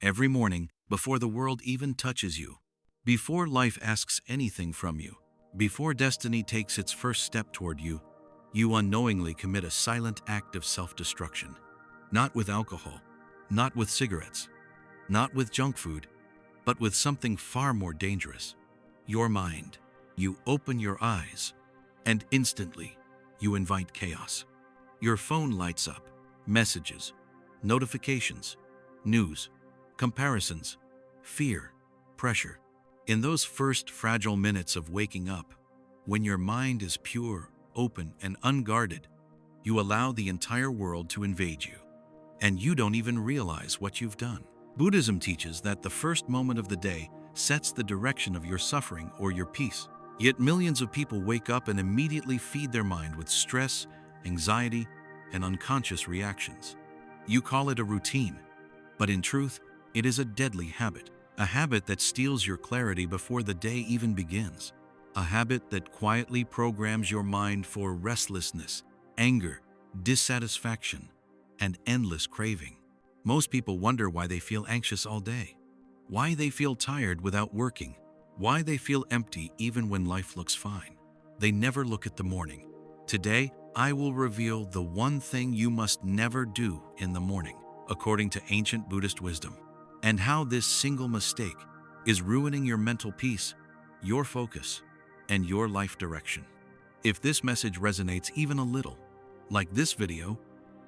every morning, before the world even touches you, before life asks anything from you, before destiny takes its first step toward you, you unknowingly commit a silent act of self-destruction. Not with alcohol, not with cigarettes, not with junk food, but with something far more dangerous: your mind. You open your eyes, and instantly, you invite chaos. Your phone lights up, messages, notifications, news, comparisons, fear, pressure. In those first fragile minutes of waking up, when your mind is pure, open, and unguarded, you allow the entire world to invade you, and you don't even realize what you've done. Buddhism teaches that the first moment of the day sets the direction of your suffering or your peace. Yet millions of people wake up and immediately feed their mind with stress, anxiety, and unconscious reactions. You call it a routine, but in truth, it is a deadly habit. A habit that steals your clarity before the day even begins. A habit that quietly programs your mind for restlessness, anger, dissatisfaction, and endless craving. Most people wonder why they feel anxious all day, why they feel tired without working, why they feel empty even when life looks fine. They never look at the morning. Today, I will reveal the one thing you must never do in the morning, according to ancient Buddhist wisdom, and how this single mistake is ruining your mental peace, your focus, and your life direction. If this message resonates even a little, like this video,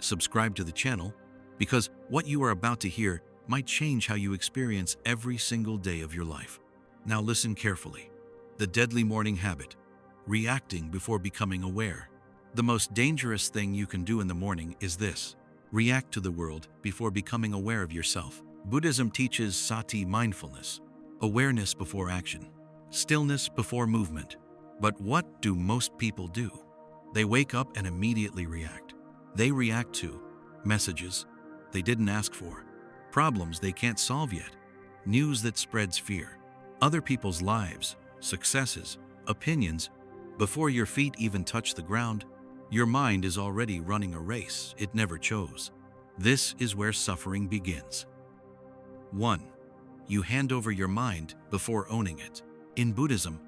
subscribe to the channel, because what you are about to hear might change how you experience every single day of your life. Now listen carefully. The deadly morning habit: reacting before becoming aware. The most dangerous thing you can do in the morning is this: react to the world before becoming aware of yourself. Buddhism teaches sati, mindfulness, awareness before action, stillness before movement. But what do most people do? They wake up and immediately react. They react to messages they didn't ask for, problems they can't solve yet, news that spreads fear, other people's lives, successes, opinions. Before your feet even touch the ground, your mind is already running a race it never chose. This is where suffering begins. 1. You hand over your mind before owning it. In Buddhism,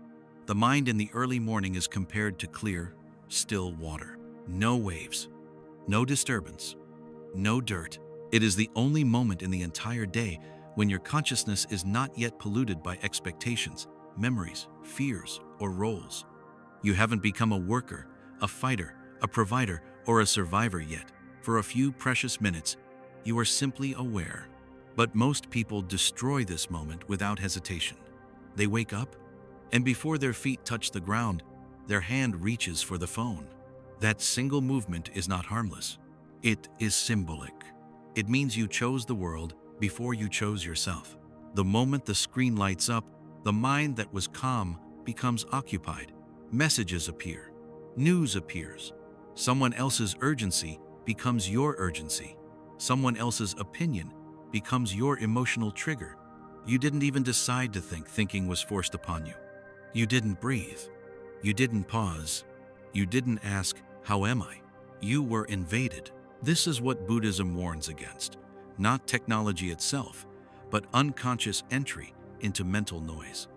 the mind in the early morning is compared to clear, still water. No waves, no disturbance, no dirt. It is the only moment in the entire day when your consciousness is not yet polluted by expectations, memories, fears, or roles. You haven't become a worker, a fighter, a provider, or a survivor yet. For a few precious minutes, you are simply aware. But most people destroy this moment without hesitation. They wake up, and before their feet touch the ground, their hand reaches for the phone. That single movement is not harmless. It is symbolic. It means you chose the world before you chose yourself. The moment the screen lights up, the mind that was calm becomes occupied. Messages appear. News appears. Someone else's urgency becomes your urgency. Someone else's opinion becomes your emotional trigger. You didn't even decide to think. Thinking was forced upon you. You didn't breathe. You didn't pause. You didn't ask, "How am I?" You were invaded. This is what Buddhism warns against. Not technology itself, but unconscious entry into mental noise.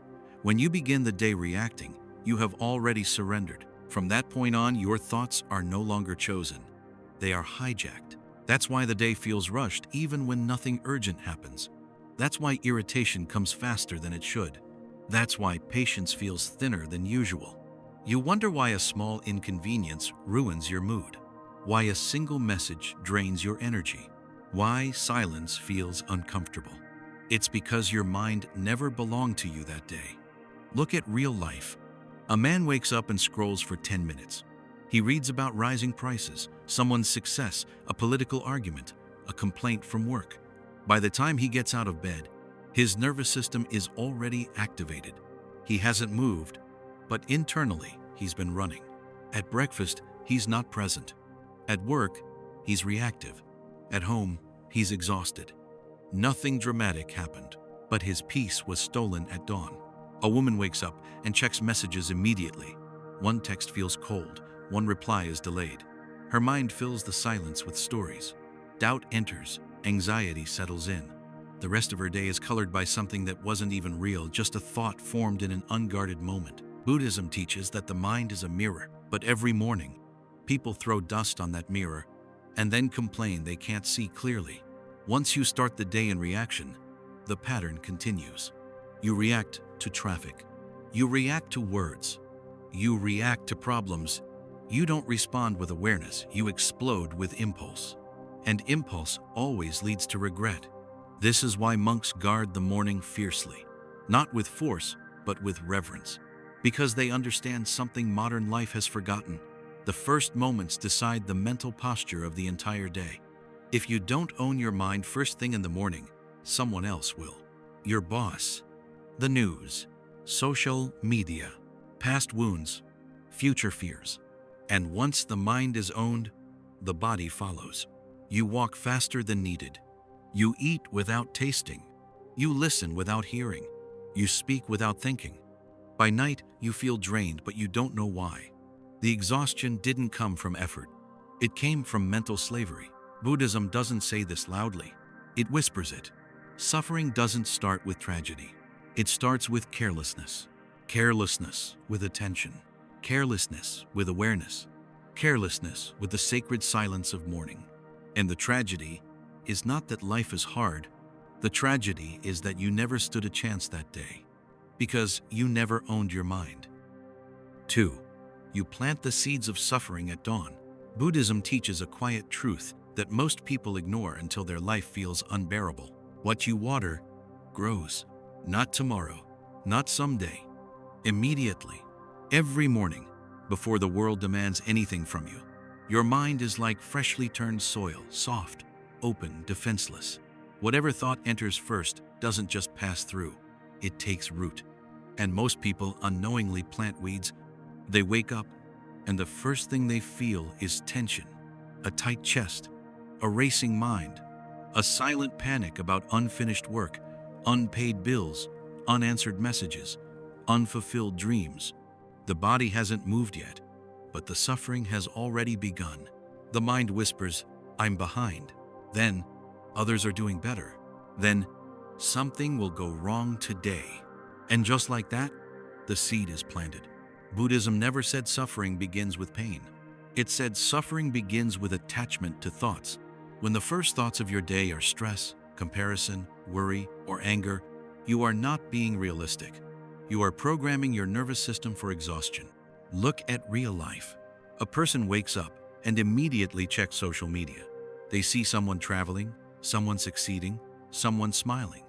When you begin the day reacting, you have already surrendered. From that point on, your thoughts are no longer chosen. They are hijacked. That's why the day feels rushed even when nothing urgent happens. That's why irritation comes faster than it should. That's why patience feels thinner than usual. You wonder why a small inconvenience ruins your mood, why a single message drains your energy, why silence feels uncomfortable. It's because your mind never belonged to you that day. Look at real life. A man wakes up and scrolls for 10 minutes. He reads about rising prices, someone's success, a political argument, a complaint from work. By the time he gets out of bed, his nervous system is already activated. He hasn't moved, but internally, he's been running. At breakfast, he's not present. At work, he's reactive. At home, he's exhausted. Nothing dramatic happened, but his peace was stolen at dawn. A woman wakes up and checks messages immediately. One text feels cold, one reply is delayed. Her mind fills the silence with stories. Doubt enters, anxiety settles in. The rest of her day is colored by something that wasn't even real, just a thought formed in an unguarded moment. Buddhism teaches that the mind is a mirror, but every morning, people throw dust on that mirror and then complain they can't see clearly. Once you start the day in reaction, the pattern continues. You react to traffic. You react to words. You react to problems. You don't respond with awareness, you explode with impulse. And impulse always leads to regret. This is why monks guard the morning fiercely, not with force, but with reverence, because they understand something modern life has forgotten. The first moments decide the mental posture of the entire day. If you don't own your mind first thing in the morning, someone else will. Your boss, the news, social media, past wounds, future fears. And once the mind is owned, the body follows. You walk faster than needed. You eat without tasting. You listen without hearing. You speak without thinking. By night, you feel drained, but you don't know why. The exhaustion didn't come from effort. It came from mental slavery. Buddhism doesn't say this loudly. It whispers it. Suffering doesn't start with tragedy. It starts with carelessness. Carelessness with attention. Carelessness with awareness. Carelessness with the sacred silence of morning. And the tragedy is not that life is hard. The tragedy is that you never stood a chance that day, because you never owned your mind. 2. You plant the seeds of suffering at dawn. Buddhism teaches a quiet truth that most people ignore until their life feels unbearable. What you water grows. Not tomorrow, not someday. Immediately. Every morning, before the world demands anything from you. Your mind is like freshly turned soil, soft, open, defenseless. Whatever thought enters first doesn't just pass through, it takes root. And most people unknowingly plant weeds. They wake up, and the first thing they feel is tension, a tight chest, a racing mind, a silent panic about unfinished work, unpaid bills, unanswered messages, unfulfilled dreams. The body hasn't moved yet, but the suffering has already begun. The mind whispers, "I'm behind." Then, others are doing better. Then, something will go wrong today. And just like that, the seed is planted. Buddhism never said suffering begins with pain. It said suffering begins with attachment to thoughts. When the first thoughts of your day are stress, comparison, worry, or anger, you are not being realistic. You are programming your nervous system for exhaustion. Look at real life. A person wakes up and immediately checks social media. They see someone traveling, someone succeeding, someone smiling.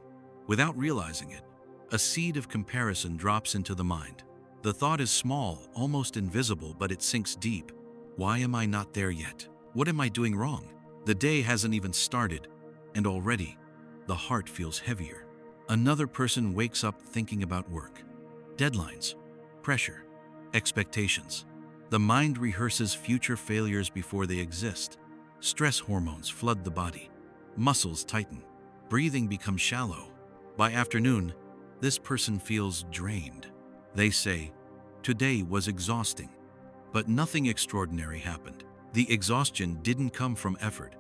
Without realizing it, a seed of comparison drops into the mind. The thought is small, almost invisible, but it sinks deep. Why am I not there yet? What am I doing wrong? The day hasn't even started, and already, the heart feels heavier. Another person wakes up thinking about work, deadlines, pressure, expectations. The mind rehearses future failures before they exist. Stress hormones flood the body. Muscles tighten. Breathing becomes shallow. By afternoon, this person feels drained. They say, "Today was exhausting." But nothing extraordinary happened. The exhaustion didn't come from effort.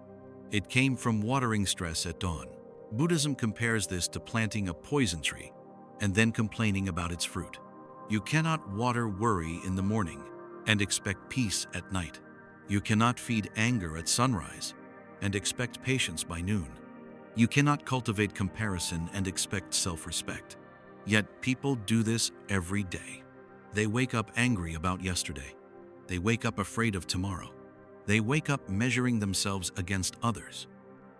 It came from watering stress at dawn. Buddhism compares this to planting a poison tree and then complaining about its fruit. You cannot water worry in the morning and expect peace at night. You cannot feed anger at sunrise and expect patience by noon. You cannot cultivate comparison and expect self-respect. Yet people do this every day. They wake up angry about yesterday. They wake up afraid of tomorrow. They wake up measuring themselves against others.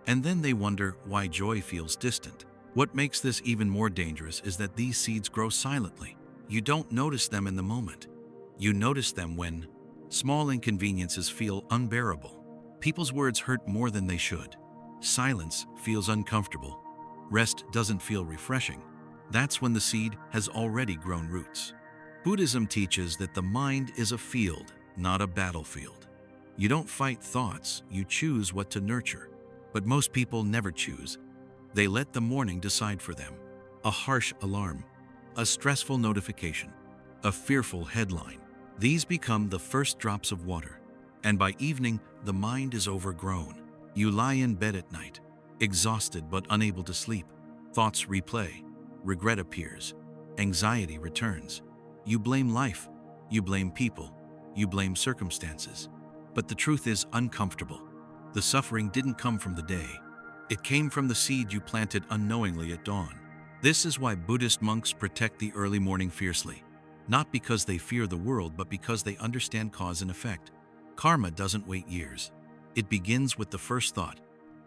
And then they wonder why joy feels distant. What makes this even more dangerous is that these seeds grow silently. You don't notice them in the moment. You notice them when small inconveniences feel unbearable. People's words hurt more than they should. Silence feels uncomfortable. Rest doesn't feel refreshing. That's when the seed has already grown roots. Buddhism teaches that the mind is a field, not a battlefield. You don't fight thoughts, you choose what to nurture. But most people never choose. They let the morning decide for them. A harsh alarm, a stressful notification, a fearful headline. These become the first drops of water. And by evening, the mind is overgrown. You lie in bed at night, exhausted but unable to sleep. Thoughts replay, regret appears, anxiety returns. You blame life, you blame people, you blame circumstances. But the truth is uncomfortable. The suffering didn't come from the day. It came from the seed you planted unknowingly at dawn. This is why Buddhist monks protect the early morning fiercely. Not because they fear the world, but because they understand cause and effect. Karma doesn't wait years. It begins with the first thought.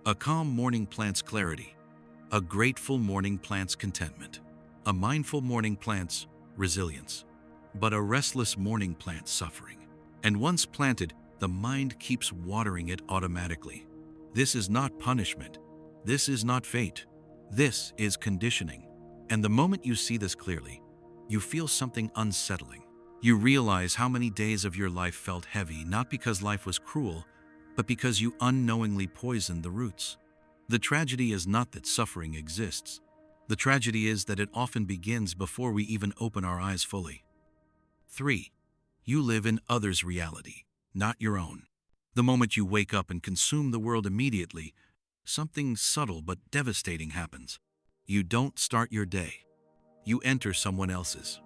A calm morning plants clarity. A grateful morning plants contentment. A mindful morning plants resilience. But a restless morning plants suffering. And once planted, the mind keeps watering it automatically. This is not punishment. This is not fate. This is conditioning. And the moment you see this clearly, you feel something unsettling. You realize how many days of your life felt heavy, not because life was cruel, but because you unknowingly poisoned the roots. The tragedy is not that suffering exists. The tragedy is that it often begins before we even open our eyes fully. 3. You live in others' reality, not your own. The moment you wake up and consume the world immediately, something subtle but devastating happens. You don't start your day. You enter someone else's.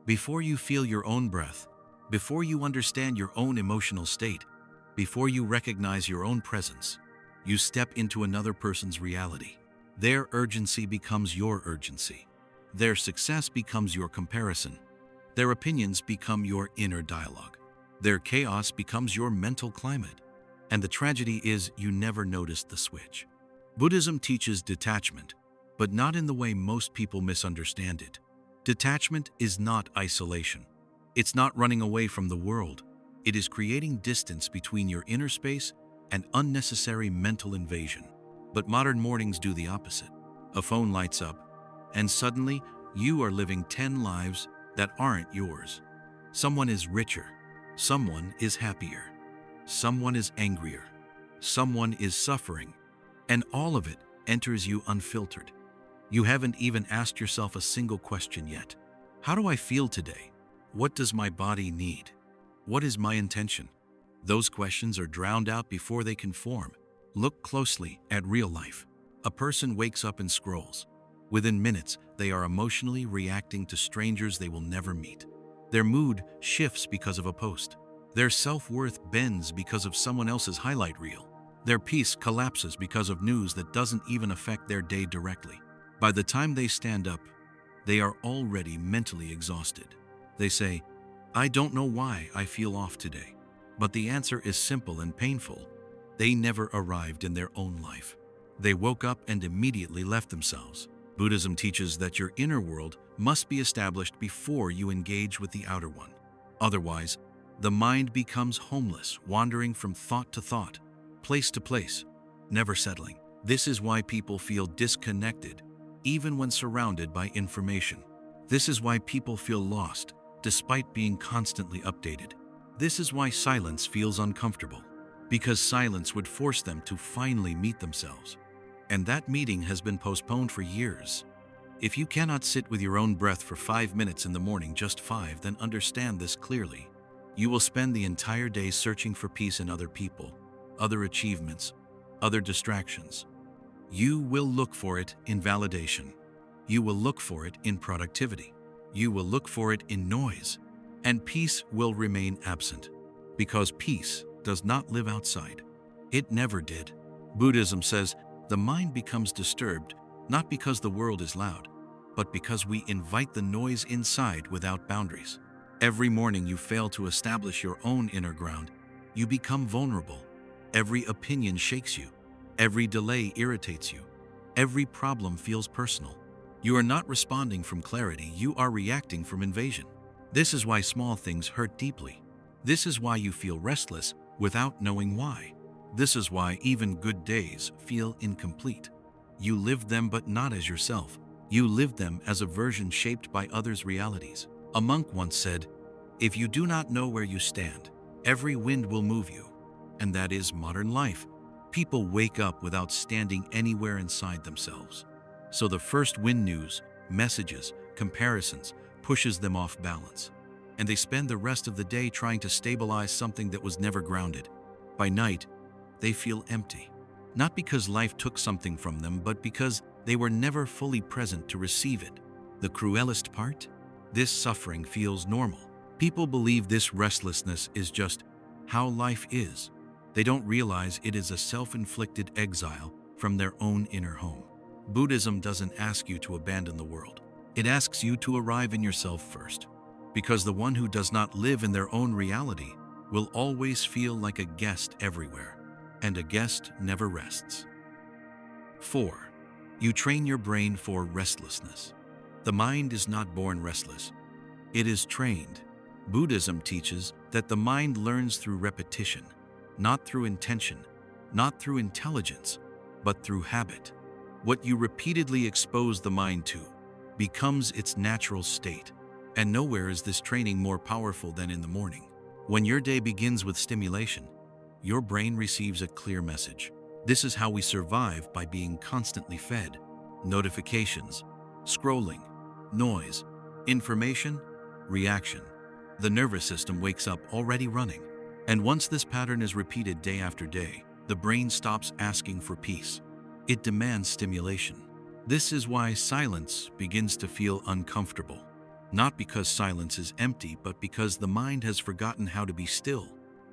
Before you feel your own breath, before you understand your own emotional state, before you recognize your own presence, you step into another person's reality. Their urgency becomes your urgency. Their success becomes your comparison. Their opinions become your inner dialogue. Their chaos becomes your mental climate. And the tragedy is you never noticed the switch. Buddhism teaches detachment, but not in the way most people misunderstand it. Detachment is not isolation. It's not running away from the world. It is creating distance between your inner space and unnecessary mental invasion. But modern mornings do the opposite. A phone lights up, and suddenly you are living 10 lives that aren't yours. Someone is richer. Someone is happier. Someone is angrier. Someone is suffering. And all of it enters you unfiltered. You haven't even asked yourself a single question yet. How do I feel today? What does my body need? What is my intention? Those questions are drowned out before they can form. Look closely at real life. A person wakes up and scrolls. Within minutes, they are emotionally reacting to strangers they will never meet. Their mood shifts because of a post. Their self-worth bends because of someone else's highlight reel. Their peace collapses because of news that doesn't even affect their day directly. By the time they stand up, they are already mentally exhausted. They say, "I don't know why I feel off today." But the answer is simple and painful. They never arrived in their own life. They woke up and immediately left themselves. Buddhism teaches that your inner world must be established before you engage with the outer one. Otherwise, the mind becomes homeless, wandering from thought to thought, place to place, never settling. This is why people feel disconnected, even when surrounded by information. This is why people feel lost, despite being constantly updated. This is why silence feels uncomfortable, because silence would force them to finally meet themselves. And that meeting has been postponed for years. If you cannot sit with your own breath for 5 minutes in the morning, just 5, then understand this clearly. You will spend the entire day searching for peace in other people, other achievements, other distractions. You will look for it in validation. You will look for it in productivity. You will look for it in noise. And peace will remain absent, because peace does not live outside. It never did. Buddhism says the mind becomes disturbed not because the world is loud, but because we invite the noise inside without boundaries. Every morning you fail to establish your own inner ground, you become vulnerable. Every opinion shakes you. Every delay irritates you. Every problem feels personal. You are not responding from clarity, you are reacting from invasion. This is why small things hurt deeply. This is why you feel restless without knowing why. This is why even good days feel incomplete. You lived them, but not as yourself. You lived them as a version shaped by others' realities. A monk once said, "If you do not know where you stand, every wind will move you." And that is modern life. People wake up without standing anywhere inside themselves. So the first wind news, messages, comparisons, pushes them off balance. And they spend the rest of the day trying to stabilize something that was never grounded. By night, they feel empty. Not because life took something from them, but because They were never fully present to receive it. The cruelest part? This suffering feels normal. People believe this restlessness is just how life is. They don't realize it is a self-inflicted exile from their own inner home. Buddhism doesn't ask you to abandon the world. It asks you to arrive in yourself first, because the one who does not live in their own reality will always feel like a guest everywhere, and a guest never rests. 4. You train your brain for restlessness. The mind is not born restless. It is trained. Buddhism teaches that the mind learns through repetition, not through intention, not through intelligence, but through habit. What you repeatedly expose the mind to becomes its natural state, and nowhere is this training more powerful than in the morning. When your day begins with stimulation, your brain receives a clear message. This is how we survive, by being constantly fed. Notifications, scrolling, noise, information, reaction. The nervous system wakes up already running. And once this pattern is repeated day after day, the brain stops asking for peace. It demands stimulation. This is why silence begins to feel uncomfortable. Not because silence is empty, but because the mind has forgotten how to be still.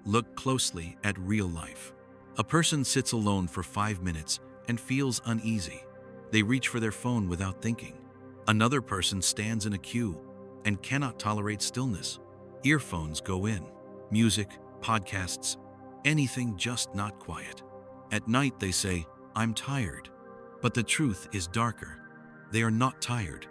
Look closely at real life. A person sits alone for 5 minutes and feels uneasy. They reach for their phone without thinking. Another person stands in a queue and cannot tolerate stillness. Earphones go in. Music, podcasts, anything, just not quiet. At night they say, "I'm tired." But the truth is darker. They are not tired.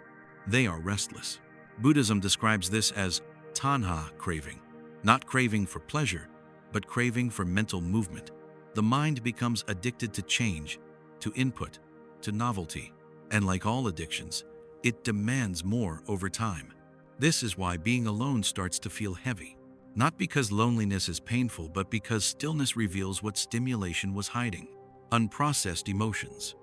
They are restless. Buddhism describes this as tanha, craving. Not craving for pleasure, but craving for mental movement. The mind becomes addicted to change, to input, to novelty. And like all addictions, it demands more over time. This is why being alone starts to feel heavy. Not because loneliness is painful, but because stillness reveals what stimulation was hiding. Unprocessed emotions,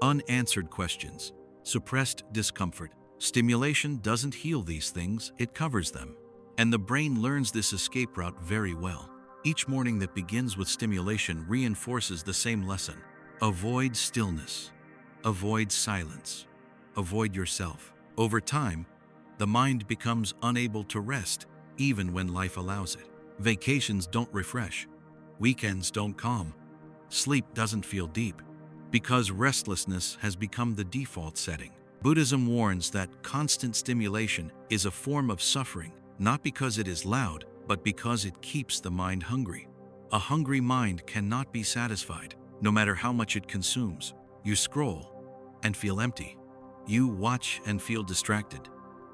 unanswered questions, suppressed discomfort. Stimulation doesn't heal these things, it covers them. And the brain learns this escape route very well. Each morning that begins with stimulation reinforces the same lesson. Avoid stillness. Avoid silence. Avoid yourself. Over time, the mind becomes unable to rest, even when life allows it. Vacations don't refresh. Weekends don't calm. Sleep doesn't feel deep, because restlessness has become the default setting. Buddhism warns that constant stimulation is a form of suffering, not because it is loud, but because it keeps the mind hungry. A hungry mind cannot be satisfied, no matter how much it consumes. You scroll and feel empty. You watch and feel distracted.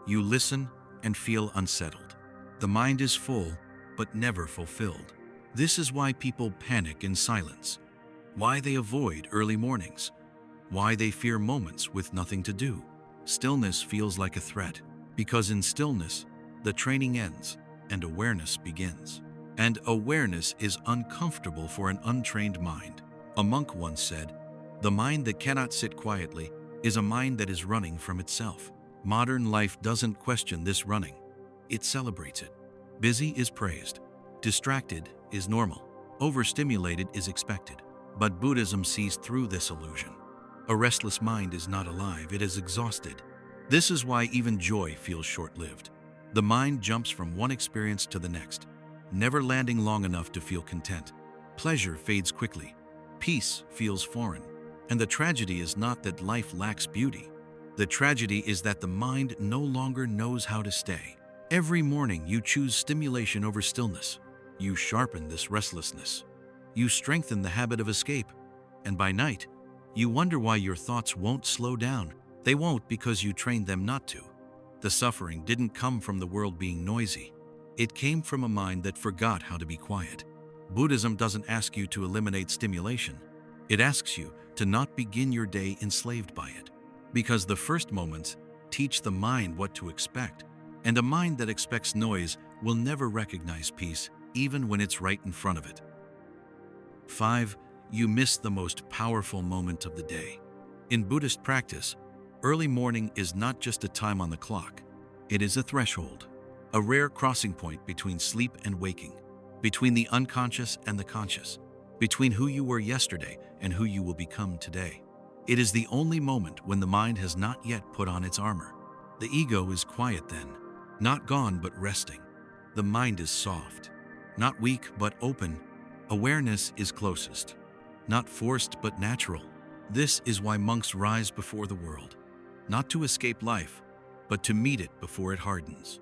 You listen and feel unsettled. The mind is full, but never fulfilled. This is why people panic in silence, why they avoid early mornings, why they fear moments with nothing to do. Stillness feels like a threat, because in stillness, the training ends and awareness begins. And awareness is uncomfortable for an untrained mind. A monk once said, "The mind that cannot sit quietly is a mind that is running from itself." Modern life doesn't question this running. It celebrates it. Busy is praised. Distracted is normal. Overstimulated is expected. But Buddhism sees through this illusion. A restless mind is not alive, it is exhausted. This is why even joy feels short-lived. The mind jumps from one experience to the next, never landing long enough to feel content. Pleasure fades quickly. Peace feels foreign. And the tragedy is not that life lacks beauty. The tragedy is that the mind no longer knows how to stay. Every morning you choose stimulation over stillness. You sharpen this restlessness. You strengthen the habit of escape. And by night, you wonder why your thoughts won't slow down. They won't because you trained them not to. The suffering didn't come from the world being noisy. It came from a mind that forgot how to be quiet. Buddhism doesn't ask you to eliminate stimulation. It asks you to not begin your day enslaved by it. Because the first moments teach the mind what to expect. And a mind that expects noise will never recognize peace, even when it's right in front of it. 5. You miss the most powerful moment of the day. In Buddhist practice, early morning is not just a time on the clock. It is a threshold, a rare crossing point between sleep and waking, between the unconscious and the conscious, between who you were yesterday and who you will become today. It is the only moment when the mind has not yet put on its armor. The ego is quiet then, not gone but resting. The mind is soft, not weak but open. Awareness is closest, not forced but natural. This is why monks rise before the world, not to escape life, but to meet it before it hardens.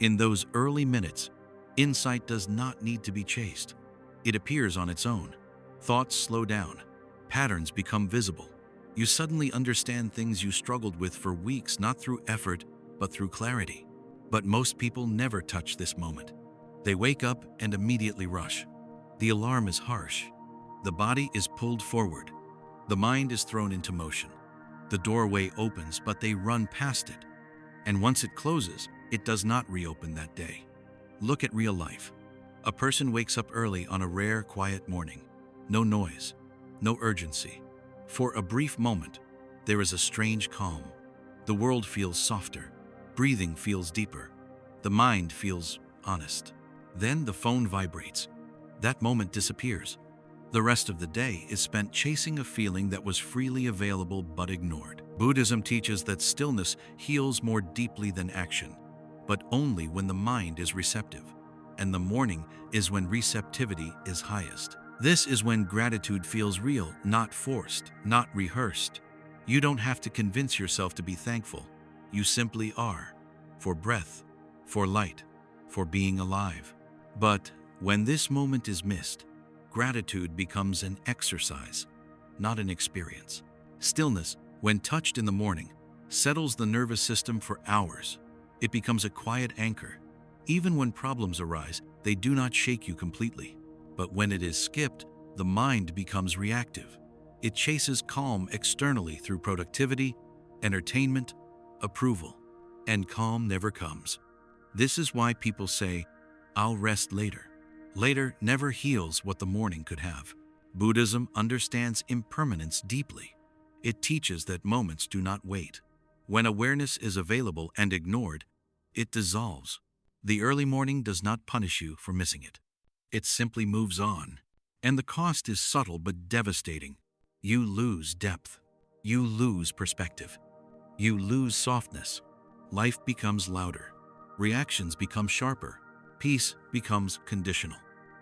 In those early minutes, insight does not need to be chased. It appears on its own. Thoughts slow down. Patterns become visible. You suddenly understand things you struggled with for weeks, not through effort, but through clarity. But most people never touch this moment. They wake up and immediately rush. The alarm is harsh. The body is pulled forward. The mind is thrown into motion. The doorway opens, but they run past it. And once it closes, it does not reopen that day. Look at real life. A person wakes up early on a rare, quiet morning. No noise, no urgency. For a brief moment, there is a strange calm. The world feels softer. Breathing feels deeper. The mind feels honest. Then the phone vibrates. That moment disappears. The rest of the day is spent chasing a feeling that was freely available but ignored. Buddhism teaches that stillness heals more deeply than action, but only when the mind is receptive. And the morning is when receptivity is highest. This is when gratitude feels real, not forced, not rehearsed. You don't have to convince yourself to be thankful. You simply are, for breath, for light, for being alive. But when this moment is missed, gratitude becomes an exercise, not an experience. Stillness, when touched in the morning, settles the nervous system for hours. It becomes a quiet anchor. Even when problems arise, they do not shake you completely. But when it is skipped, the mind becomes reactive. It chases calm externally through productivity, entertainment, approval. And calm never comes. This is why people say, "I'll rest later." Later never heals what the morning could have. Buddhism understands impermanence deeply. It teaches that moments do not wait. When awareness is available and ignored, it dissolves. The early morning does not punish you for missing it. It simply moves on. And the cost is subtle but devastating. You lose depth. You lose perspective. You lose softness. Life becomes louder. Reactions become sharper. Peace becomes conditional.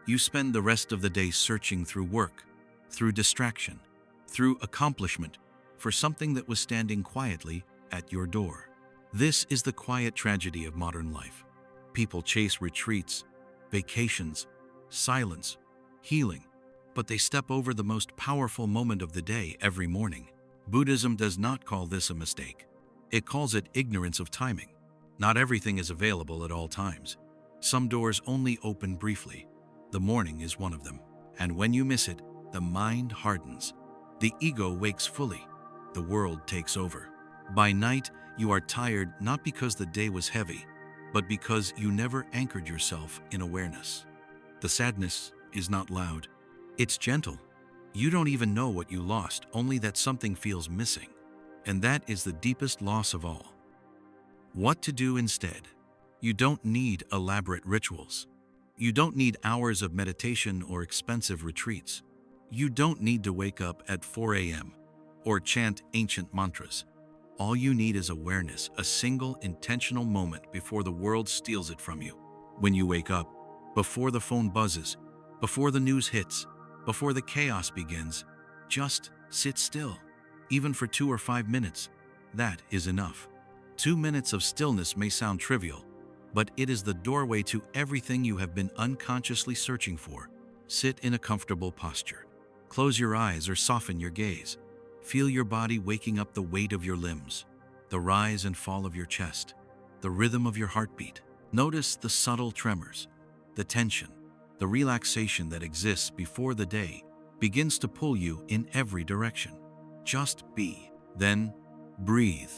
You spend the rest of the day searching through work, through distraction, through accomplishment, for something that was standing quietly at your door. This is the quiet tragedy of modern life. People chase retreats, vacations, silence, healing, but they step over the most powerful moment of the day every morning. Buddhism does not call this a mistake. It calls it ignorance of timing. Not everything is available at all times. Some doors only open briefly. The morning is one of them. And when you miss it, the mind hardens. The ego wakes fully. The world takes over. By night, you are tired not because the day was heavy, but because you never anchored yourself in awareness. The sadness is not loud. It's gentle. You don't even know what you lost, only that something feels missing. And that is the deepest loss of all. What to do instead? You don't need elaborate rituals. You don't need hours of meditation or expensive retreats. You don't need to wake up at 4 a.m. or chant ancient mantras. All you need is awareness, a single intentional moment before the world steals it from you. When you wake up, before the phone buzzes, before the news hits, before the chaos begins, just sit still, even for 2 or 5 minutes. That is enough. 2 minutes of stillness may sound trivial, but it is the doorway to everything you have been unconsciously searching for. Sit in a comfortable posture. Close your eyes or soften your gaze. Feel your body waking up, the weight of your limbs, the rise and fall of your chest, the rhythm of your heartbeat. Notice the subtle tremors, the tension, the relaxation that exists before the day begins to pull you in every direction. Just be. Then breathe.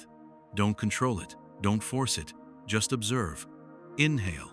Don't control it. Don't force it. Just observe. Inhale.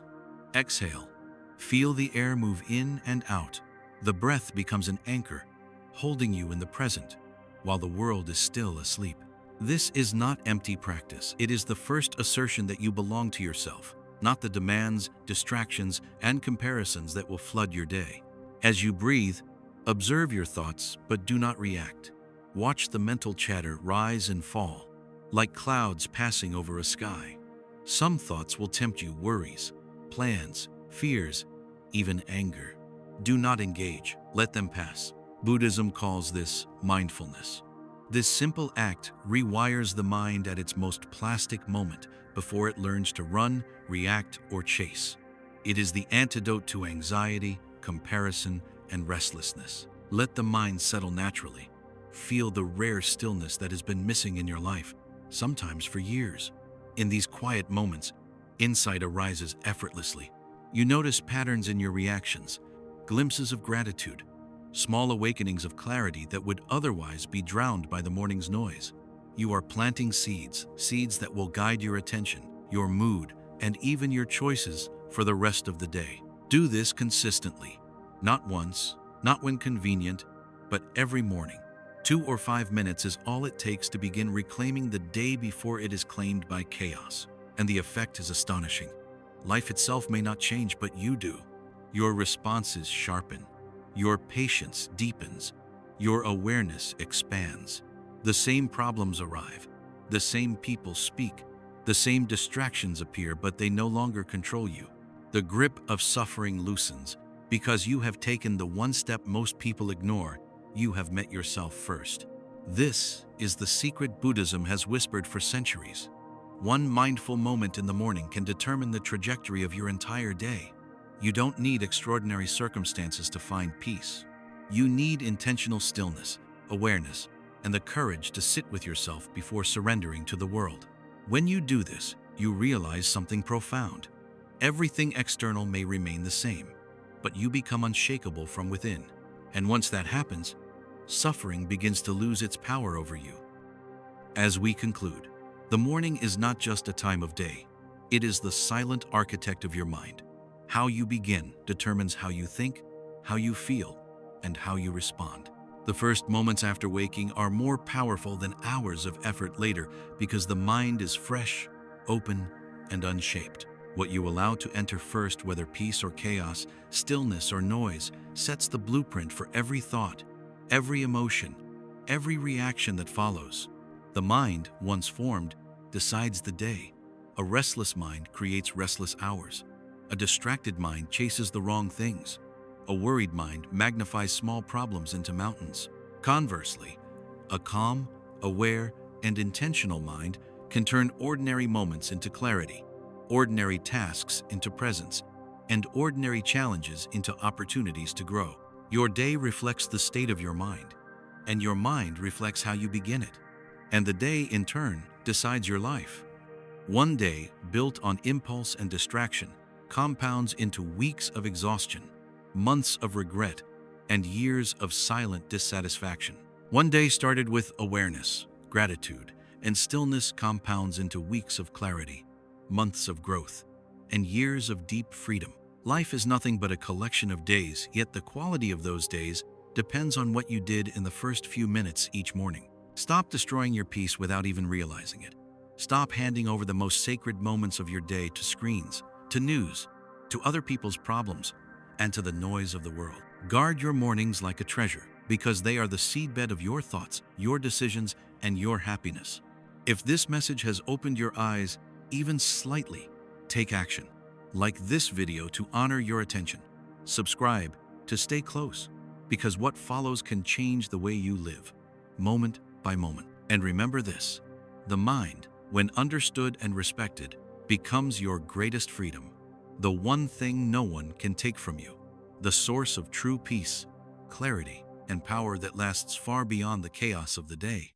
Exhale. Feel the air move in and out. The breath becomes an anchor, holding you in the present, while the world is still asleep. This is not empty practice. It is the first assertion that you belong to yourself, not the demands, distractions, and comparisons that will flood your day. As you breathe, observe your thoughts, but do not react. Watch the mental chatter rise and fall, like clouds passing over a sky. Some thoughts will tempt you: worries, plans, fears, even anger. Do not engage, let them pass. Buddhism calls this mindfulness. This simple act rewires the mind at its most plastic moment before it learns to run, react, or chase. It is the antidote to anxiety, comparison, and restlessness. Let the mind settle naturally. Feel the rare stillness that has been missing in your life, sometimes for years. In these quiet moments, insight arises effortlessly. You notice patterns in your reactions, glimpses of gratitude, small awakenings of clarity that would otherwise be drowned by the morning's noise. You are planting seeds that will guide your attention, your mood, and even your choices for the rest of the day. Do this consistently, not once, not when convenient, but every morning. 2 or 5 minutes is all it takes to begin reclaiming the day before it is claimed by chaos. And the effect is astonishing. Life itself may not change, but you do. Your responses sharpen. Your patience deepens. Your awareness expands. The same problems arrive. The same people speak. The same distractions appear, but they no longer control you. The grip of suffering loosens. Because you have taken the one step most people ignore, you have met yourself first. This is the secret Buddhism has whispered for centuries. One mindful moment in the morning can determine the trajectory of your entire day. You don't need extraordinary circumstances to find peace. You need intentional stillness, awareness, and the courage to sit with yourself before surrendering to the world. When you do this, you realize something profound. Everything external may remain the same, but you become unshakable from within. And once that happens, suffering begins to lose its power over you. As we conclude, the morning is not just a time of day. It is the silent architect of your mind. How you begin determines how you think, how you feel, and how you respond. The first moments after waking are more powerful than hours of effort later because the mind is fresh, open, and unshaped. What you allow to enter first, whether peace or chaos, stillness or noise, sets the blueprint for every thought, every emotion, every reaction that follows. The mind, once formed, decides the day. A restless mind creates restless hours. A distracted mind chases the wrong things. A worried mind magnifies small problems into mountains. Conversely, a calm, aware, and intentional mind can turn ordinary moments into clarity, ordinary tasks into presence, and ordinary challenges into opportunities to grow. Your day reflects the state of your mind, and your mind reflects how you begin it. And the day, in turn, decides your life. One day, built on impulse and distraction, compounds into weeks of exhaustion, months of regret, and years of silent dissatisfaction. One day started with awareness, gratitude, and stillness compounds into weeks of clarity, months of growth, and years of deep freedom. Life is nothing but a collection of days, yet the quality of those days depends on what you did in the first few minutes each morning. Stop destroying your peace without even realizing it. Stop handing over the most sacred moments of your day to screens, to news, to other people's problems, and to the noise of the world. Guard your mornings like a treasure, because they are the seedbed of your thoughts, your decisions, and your happiness. If this message has opened your eyes even slightly, take action. Like this video to honor your attention. Subscribe to stay close, because what follows can change the way you live, moment by moment. And remember this: the mind, when understood and respected, becomes your greatest freedom, the one thing no one can take from you, the source of true peace, clarity, and power that lasts far beyond the chaos of the day.